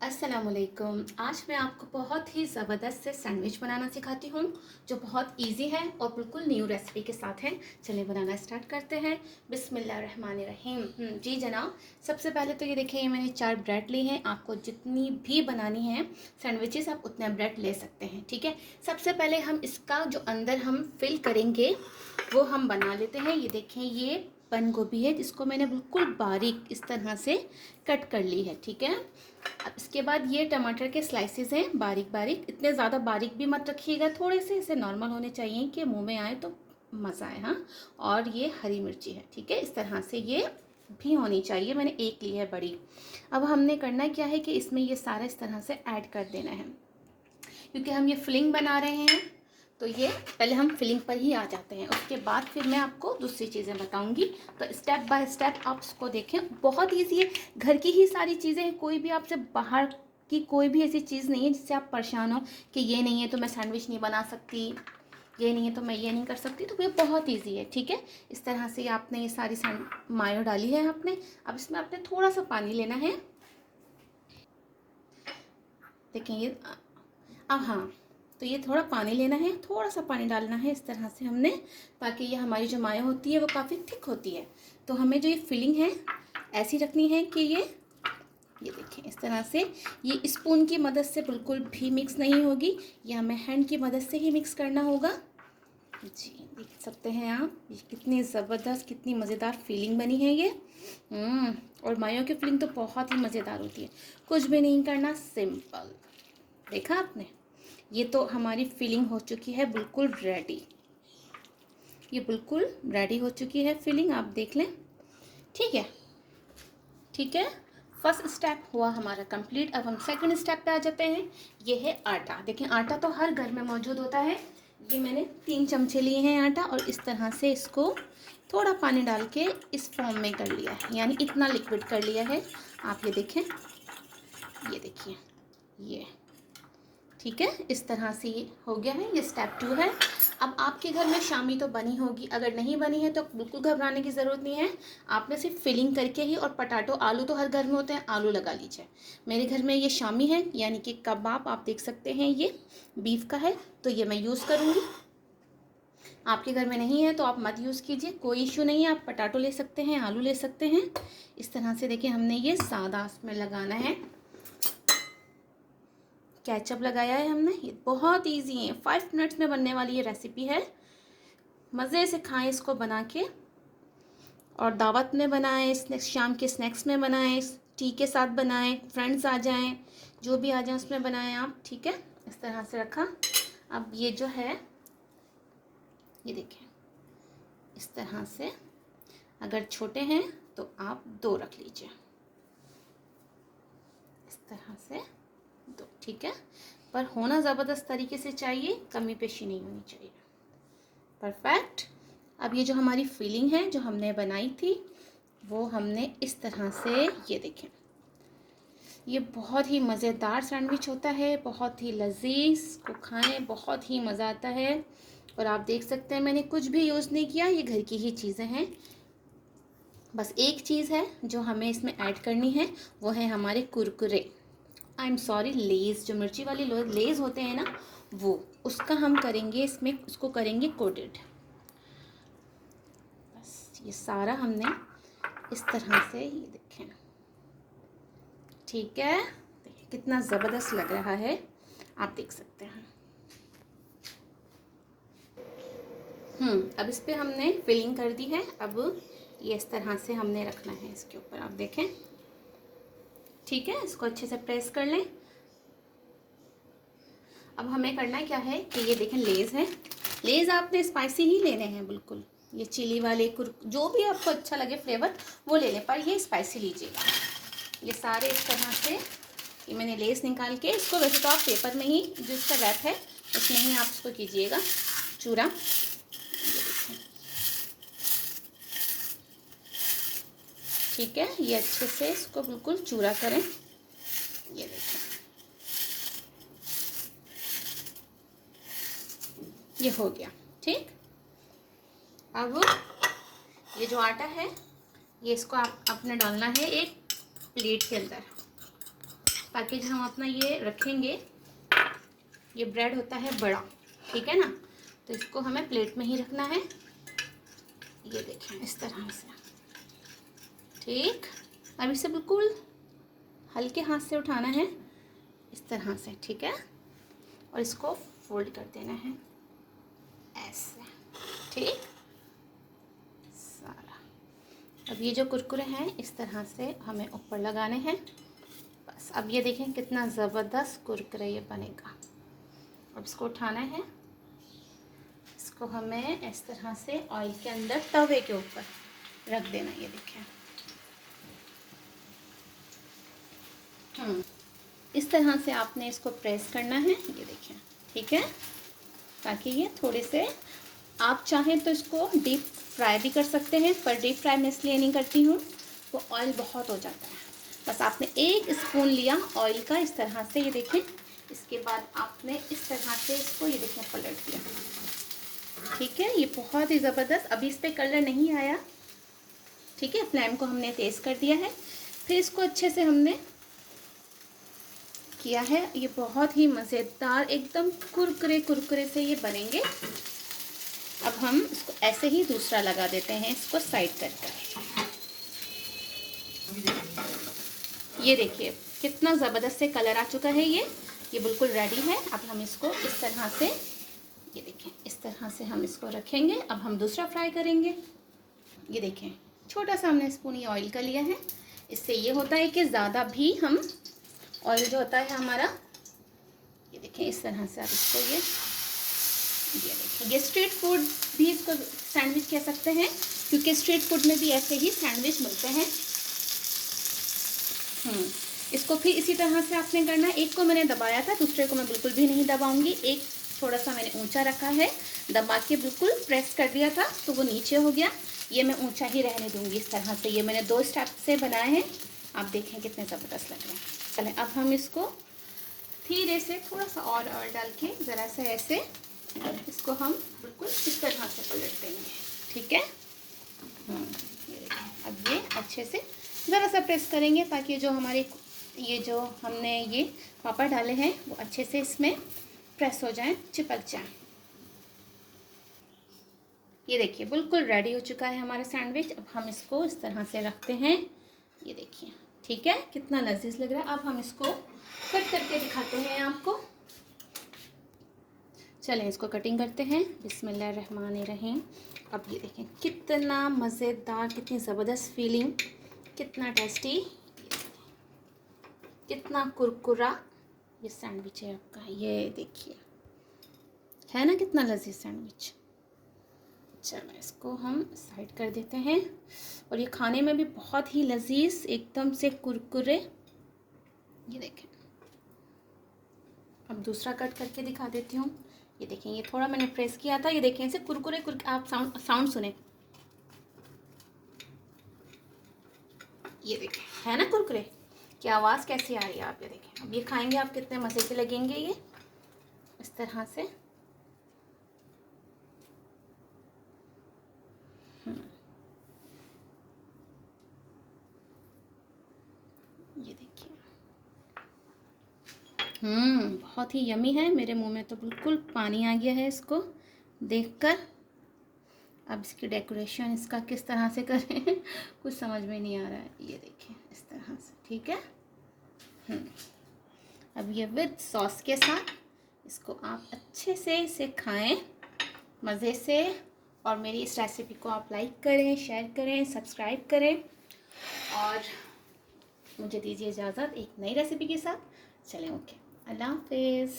अस्सलामुअलैकुम। आज मैं आपको बहुत ही ज़बरदस्त से सैंडविच बनाना सिखाती हूँ जो बहुत इजी है और बिल्कुल न्यू रेसिपी के साथ है। चलिए बनाना स्टार्ट करते हैं। बिस्मिल्लाहिर्रहमानिर्रहीम। जी जनाब, सबसे पहले तो ये देखिए, ये मैंने 4 ब्रेड ली हैं। आपको जितनी भी बनानी है सैंडविचेस आप उतना ब्रेड ले सकते हैं, ठीक है। सबसे पहले हम इसका जो अंदर हम फिल करेंगे वो हम बना लेते हैं। ये देखें, ये बंद गोभी है जिसको मैंने बिल्कुल बारीक इस तरह से कट कर ली है, ठीक है। अब इसके बाद ये टमाटर के स्लाइसेस हैं बारीक बारीक, इतने ज़्यादा बारीक भी मत रखिएगा, थोड़े से इसे नॉर्मल होने चाहिए कि मुंह में आए तो मज़ा आए। हाँ, और ये हरी मिर्ची है, ठीक है, इस तरह से ये भी होनी चाहिए। मैंने एक ली है बड़ी। अब हमने करना क्या है कि इसमें ये सारा इस तरह से ऐड कर देना है, क्योंकि हम ये फिलिंग बना रहे हैं। तो ये पहले हम फिलिंग पर ही आ जाते हैं, उसके बाद फिर मैं आपको दूसरी चीज़ें बताऊंगी। तो स्टेप बाय स्टेप आप इसको देखें, बहुत ईजी है। घर की ही सारी चीज़ें हैं, कोई भी आपसे बाहर की कोई भी ऐसी चीज़ नहीं है जिससे आप परेशान हो कि ये नहीं है तो मैं सैंडविच नहीं बना सकती, ये नहीं है तो मैं ये नहीं कर सकती। तो ये बहुत ईजी है, ठीक है। इस तरह से आपने ये सारी मायो डाली है आपने। अब इसमें आपने थोड़ा सा पानी लेना है। देखें ये, अब हाँ, तो ये थोड़ा पानी लेना है, थोड़ा सा पानी डालना है इस तरह से हमने, ताकि ये हमारी जो मायो होती है वो काफ़ी थिक होती है। तो हमें जो ये फिलिंग है ऐसी रखनी है कि ये देखें इस तरह से, ये स्पून की मदद से बिल्कुल भी मिक्स नहीं होगी, ये हमें हैंड की मदद से ही मिक्स करना होगा। जी, देख सकते हैं आप, ये कितनी ज़बरदस्त कितनी मज़ेदार फीलिंग बनी है ये। और मायो की फीलिंग तो बहुत ही मज़ेदार होती है। कुछ भी नहीं करना, सिंपल। देखा आपने, ये तो हमारी फिलिंग हो चुकी है बिल्कुल रेडी। ये बिल्कुल रेडी हो चुकी है फिलिंग, आप देख लें, ठीक है। ठीक है, फर्स्ट स्टेप हुआ हमारा कंप्लीट। अब हम सेकंड स्टेप पे आ जाते हैं। ये है आटा। देखें, आटा तो हर घर में मौजूद होता है। ये मैंने 3 चमचे लिए हैं आटा, और इस तरह से इसको थोड़ा पानी डाल के इस फॉर्म में कर लिया है, यानी इतना लिक्विड कर लिया है। आप ये देखें, ये देखिए, ये ठीक है, इस तरह से ये हो गया है। ये स्टेप 2 है। अब आपके घर में शामी तो बनी होगी, अगर नहीं बनी है तो बिल्कुल घबराने की ज़रूरत नहीं है। आपने सिर्फ फिलिंग करके ही, और पटाटो आलू तो हर घर में होते हैं, आलू लगा लीजिए। मेरे घर में ये शामी है, यानी कि कबाब आप देख सकते हैं, ये बीफ का है, तो ये मैं यूज़ करूँगी। आपके घर में नहीं है तो आप मत यूज़ कीजिए, कोई इशू नहीं है। आप पटाटो ले सकते हैं, आलू ले सकते हैं। इस तरह से देखिए, हमने ये सादा इसमें लगाना है, केचप लगाया है हमने। ये बहुत इजी है, 5 मिनट्स में बनने वाली ये रेसिपी है। मज़े से खाएं इसको बना के, और दावत में बनाएं, स्नैक्स, शाम के स्नैक्स में बनाएं, टी के साथ बनाएं, फ्रेंड्स आ जाएं, जो भी आ जाएं उसमें बनाएं आप, ठीक है। इस तरह से रखा। अब ये जो है, ये देखें, इस तरह से, अगर छोटे हैं तो आप 2 रख लीजिए, इस तरह से 2, ठीक है। पर होना ज़बरदस्त तरीके से चाहिए, कमी पेशी नहीं होनी चाहिए। परफेक्ट। अब ये जो हमारी फिलिंग है जो हमने बनाई थी, वो हमने इस तरह से, ये देखें, ये बहुत ही मज़ेदार सैंडविच होता है, बहुत ही लजीज, को खाएं बहुत ही मज़ा आता है। और आप देख सकते हैं मैंने कुछ भी यूज़ नहीं किया, ये घर की ही चीज़ें हैं। बस एक चीज़ है जो हमें इसमें ऐड करनी है, वो है हमारे कुरकुरे, आई एम सॉरी, लेज़, जो मिर्ची वाले लेज़ होते हैं ना, वो, उसका हम करेंगे इसमें, उसको करेंगे कोटेड। बस ये सारा हमने इस तरह से, ये देखें, ठीक है। देखिए कितना ज़बरदस्त लग रहा है, आप देख सकते हैं। अब इस पर हमने फिलिंग कर दी है। अब ये इस तरह से हमने रखना है इसके ऊपर, आप देखें, ठीक है। इसको अच्छे से प्रेस कर लें। अब हमें करना क्या है कि ये देखें, लेज़ है, लेज़ आपने स्पाइसी ही लेने हैं बिल्कुल, ये चिली वाले, जो भी आपको अच्छा लगे फ्लेवर वो ले लें, पर ये स्पाइसी लीजिएगा। ये सारे इस तरह से, ये मैंने लेस निकाल के, इसको वैसे तो आप पेपर में ही, जो इसका रैप है उसमें ही आप इसको कीजिएगा चूरा। ठीक है, ये अच्छे से इसको बिल्कुल चूरा करें। ये देखें, ये हो गया, ठीक। अब ये जो आटा है, ये इसको आप अपने डालना है एक प्लेट के अंदर, ताकि जब हम अपना ये रखेंगे, ये ब्रेड होता है बड़ा, ठीक है ना, तो इसको हमें प्लेट में ही रखना है। ये देखें इस तरह से, ठीक। अब इसे बिल्कुल हल्के हाथ से उठाना है इस तरह से, ठीक है, और इसको फोल्ड कर देना है ऐसे, ठीक सारा। अब ये जो कुरकुरे हैं इस तरह से हमें ऊपर लगाने हैं बस। अब ये देखें कितना ज़बरदस्त कुरकुरे ये बनेगा। अब इसको उठाना है, इसको हमें इस तरह से ऑयल के अंदर तवे के ऊपर रख देना। ये देखें, इस तरह से आपने इसको प्रेस करना है, ये देखें, ठीक है, ताकि ये थोड़े से, आप चाहें तो इसको डीप फ्राई भी कर सकते हैं, पर डीप फ्राई मैं इसलिए नहीं करती हूँ, वो ऑयल बहुत हो जाता है। बस आपने 1 स्पून लिया ऑयल का इस तरह से, ये देखें, इसके बाद आपने इस तरह से इसको, ये देखें, पलट दिया, ठीक है। ये बहुत ही ज़बरदस्त, अभी इस पर कलर नहीं आया, ठीक है। फ्लेम को हमने तेज़ कर दिया है, फिर इसको अच्छे से हमने किया है। ये बहुत ही मज़ेदार एकदम कुरकुरे कुरकुरे से ये बनेंगे। अब हम इसको ऐसे ही दूसरा लगा देते हैं, इसको साइड करके। ये देखिए कितना ज़बरदस्त से कलर आ चुका है, ये बिल्कुल रेडी है। अब हम इसको इस तरह से, ये देखें, इस तरह से हम इसको रखेंगे। अब हम दूसरा फ्राई करेंगे। ये देखें, छोटा सा हमने स्पून ये ऑयल का लिया है। इससे ये होता है कि ज़्यादा भी हम ऑयल जो होता है हमारा, ये देखें, इस तरह से आप इसको ये देखें, ये स्ट्रीट फूड भी इसको सैंडविच कह सकते हैं, क्योंकि स्ट्रीट फूड में भी ऐसे ही सैंडविच मिलते हैं। इसको फिर इसी तरह से आपने करना। एक को मैंने दबाया था, दूसरे को मैं बिल्कुल भी नहीं दबाऊंगी। एक थोड़ा सा मैंने ऊंचा रखा है, दबा के बिल्कुल प्रेस कर दिया था तो वो नीचे हो गया। ये मैं ऊंचा ही रहने दूंगी इस तरह से। ये मैंने 2 स्टेप से बनाए हैं, आप देखें कितने ज़बरदस्त लग रहे हैं। चलें, अब हम इसको धीरे से थोड़ा सा और ऑयल डाल के ज़रा सा ऐसे इसको हम बिल्कुल इस तरह से पलट देंगे, ठीक है। अब ये अच्छे से ज़रा सा प्रेस करेंगे ताकि जो हमारे ये जो हमने ये पापड़ डाले हैं वो अच्छे से इसमें प्रेस हो जाएं, चिपक जाएं। ये देखिए बिल्कुल रेडी हो चुका है हमारा सैंडविच। अब हम इसको इस तरह से रखते हैं, ये देखिए, ठीक है, कितना लजीज लग रहा है। अब हम इसको कट करके दिखाते हैं आपको। चलें इसको कटिंग करते हैं, बिस्मिल्लाहिर्रहमानिर्रहीम। अब ये देखें कितना मज़ेदार, कितनी ज़बरदस्त फीलिंग, कितना टेस्टी, कितना कुरकुरा ये सैंडविच है आपका। ये देखिए, है ना कितना लजीज सैंडविच। चलो इसको हम साइड कर देते हैं। और ये खाने में भी बहुत ही लजीज, एकदम से कुरकुरे। ये देखें, अब दूसरा कट करके दिखा देती हूँ। ये देखें, ये थोड़ा मैंने प्रेस किया था, ये देखें इसे कुरकुरे कुरकुरे, आप साउंड सुने, ये देखें, है ना कुरकुरे की आवाज़ कैसी आ रही है, आप ये देखें। अब ये खाएंगे आप, कितने मज़े के लगेंगे ये इस तरह से। ये देखिए, बहुत ही यमी है। मेरे मुंह में तो बिल्कुल पानी आ गया है इसको देखकर। अब इसकी डेकोरेशन इसका किस तरह से करें कुछ समझ में नहीं आ रहा है। ये देखें इस तरह से, ठीक है। अब ये विद सॉस के साथ इसको आप अच्छे से इसे खाएं मज़े से। और मेरी इस रेसिपी को आप लाइक करें, शेयर करें, सब्सक्राइब करें और मुझे दीजिए इजाज़त एक नई रेसिपी के साथ। चलें, ओके, अल्लाह हाफिज़।